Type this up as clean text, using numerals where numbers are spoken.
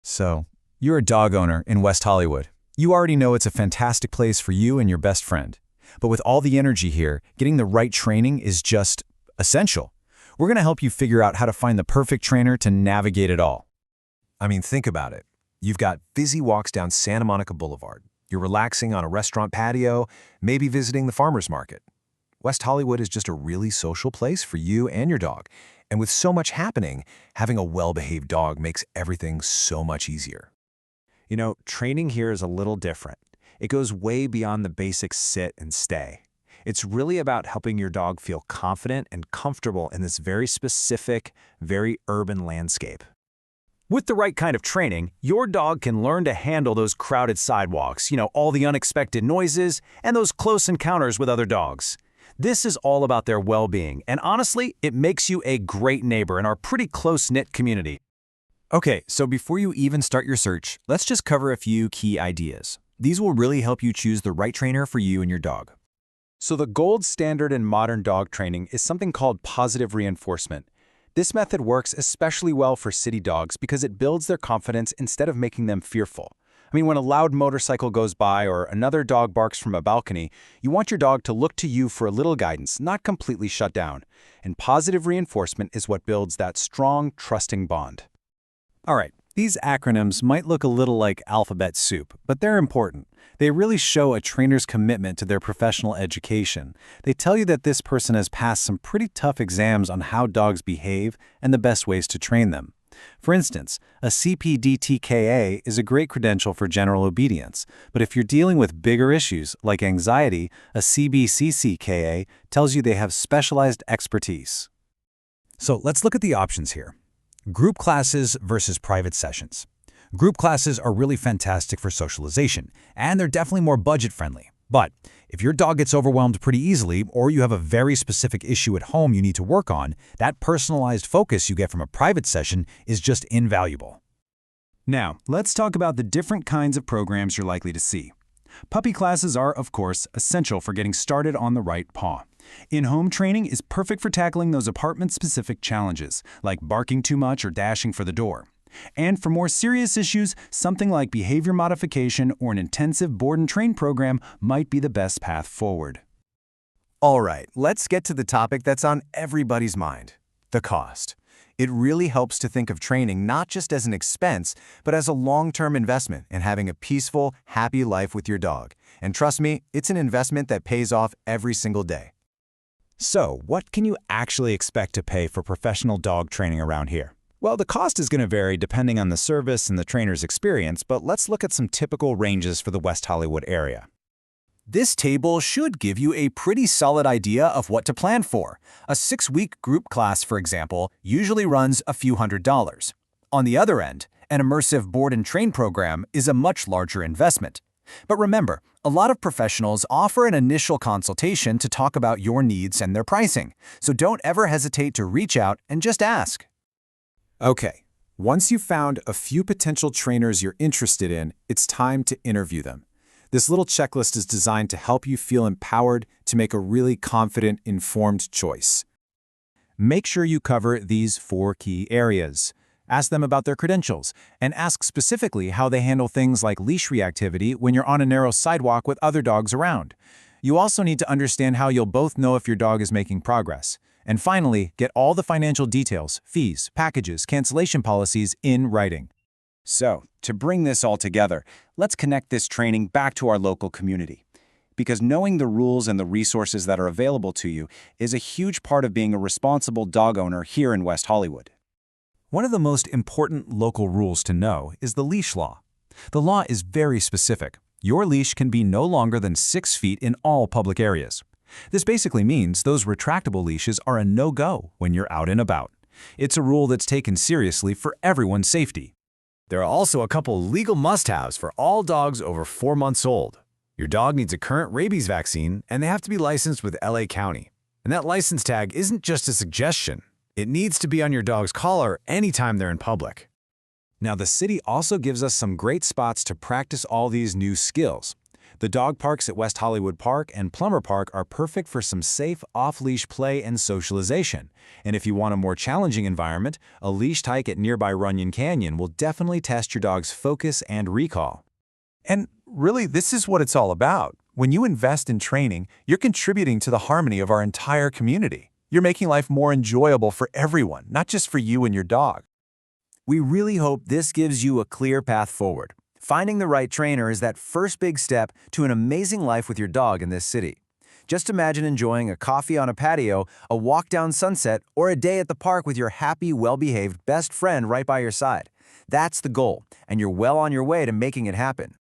So, you're a dog owner in West Hollywood. You already know it's a fantastic place for you and your best friend. But with all the energy here, getting the right training is just essential. We're going to help you figure out how to find the perfect trainer to navigate it all. I mean, think about it. You've got busy walks down Santa Monica Boulevard. You're relaxing on a restaurant patio, maybe visiting the farmer's market. West Hollywood is just a really social place for you and your dog. And with so much happening, having a well-behaved dog makes everything so much easier. You know, training here is a little different. It goes way beyond the basic sit and stay. It's really about helping your dog feel confident and comfortable in this very specific, very urban landscape. With the right kind of training, your dog can learn to handle those crowded sidewalks, all the unexpected noises, and those close encounters with other dogs. This is all about their well-being, and honestly, it makes you a great neighbor in our pretty close-knit community. Okay, so before you even start your search, let's just cover a few key ideas. These will really help you choose the right trainer for you and your dog. So the gold standard in modern dog training is something called positive reinforcement. This method works especially well for city dogs because it builds their confidence instead of making them fearful. I mean, when a loud motorcycle goes by or another dog barks from a balcony, you want your dog to look to you for a little guidance, not completely shut down. And positive reinforcement is what builds that strong, trusting bond. All right, these acronyms might look a little like alphabet soup, but they're important. They really show a trainer's commitment to their professional education. They tell you that this person has passed some pretty tough exams on how dogs behave and the best ways to train them. For instance, a CPDTKA is a great credential for general obedience, but if you're dealing with bigger issues like anxiety, a CBCCKA tells you they have specialized expertise. So let's look at the options here. Group classes versus private sessions. Group classes are really fantastic for socialization, and they're definitely more budget-friendly. But if your dog gets overwhelmed pretty easily, or you have a very specific issue at home you need to work on, that personalized focus you get from a private session is just invaluable. Now, let's talk about the different kinds of programs you're likely to see. Puppy classes are, of course, essential for getting started on the right paw. In-home training is perfect for tackling those apartment-specific challenges, like barking too much or dashing for the door. And for more serious issues, something like behavior modification or an intensive board and train program might be the best path forward. All right, let's get to the topic that's on everybody's mind, the cost. It really helps to think of training not just as an expense, but as a long-term investment in having a peaceful, happy life with your dog. And trust me, it's an investment that pays off every single day. So, what can you actually expect to pay for professional dog training around here? Well, the cost is going to vary depending on the service and the trainer's experience, but let's look at some typical ranges for the West Hollywood area. This table should give you a pretty solid idea of what to plan for. A 6-week group class, for example, usually runs a few $100s. On the other end, an immersive board and train program is a much larger investment. But remember, a lot of professionals offer an initial consultation to talk about your needs and their pricing, so don't ever hesitate to reach out and just ask. Okay, once you've found a few potential trainers you're interested in, it's time to interview them. This little checklist is designed to help you feel empowered to make a really confident, informed choice. Make sure you cover these 4 key areas. Ask them about their credentials, and ask specifically how they handle things like leash reactivity when you're on a narrow sidewalk with other dogs around. You also need to understand how you'll both know if your dog is making progress. And finally, get all the financial details, fees, packages, cancellation policies in writing. So, to bring this all together, let's connect this training back to our local community. Because knowing the rules and the resources that are available to you is a huge part of being a responsible dog owner here in West Hollywood. One of the most important local rules to know is the leash law. The law is very specific. Your leash can be no longer than 6 feet in all public areas. This basically means those retractable leashes are a no-go when you're out and about. It's a rule that's taken seriously for everyone's safety. There are also a couple legal must-haves for all dogs over 4 months old. Your dog needs a current rabies vaccine, and they have to be licensed with LA County. And that license tag isn't just a suggestion. It needs to be on your dog's collar anytime they're in public. Now, the city also gives us some great spots to practice all these new skills. The dog parks at West Hollywood Park and Plummer Park are perfect for some safe, off-leash play and socialization. And if you want a more challenging environment, a leashed hike at nearby Runyon Canyon will definitely test your dog's focus and recall. And really, this is what it's all about. When you invest in training, you're contributing to the harmony of our entire community. You're making life more enjoyable for everyone, not just for you and your dog. We really hope this gives you a clear path forward. Finding the right trainer is that first big step to an amazing life with your dog in this city. Just imagine enjoying a coffee on a patio, a walk down Sunset, or a day at the park with your happy, well-behaved best friend right by your side. That's the goal, and you're well on your way to making it happen.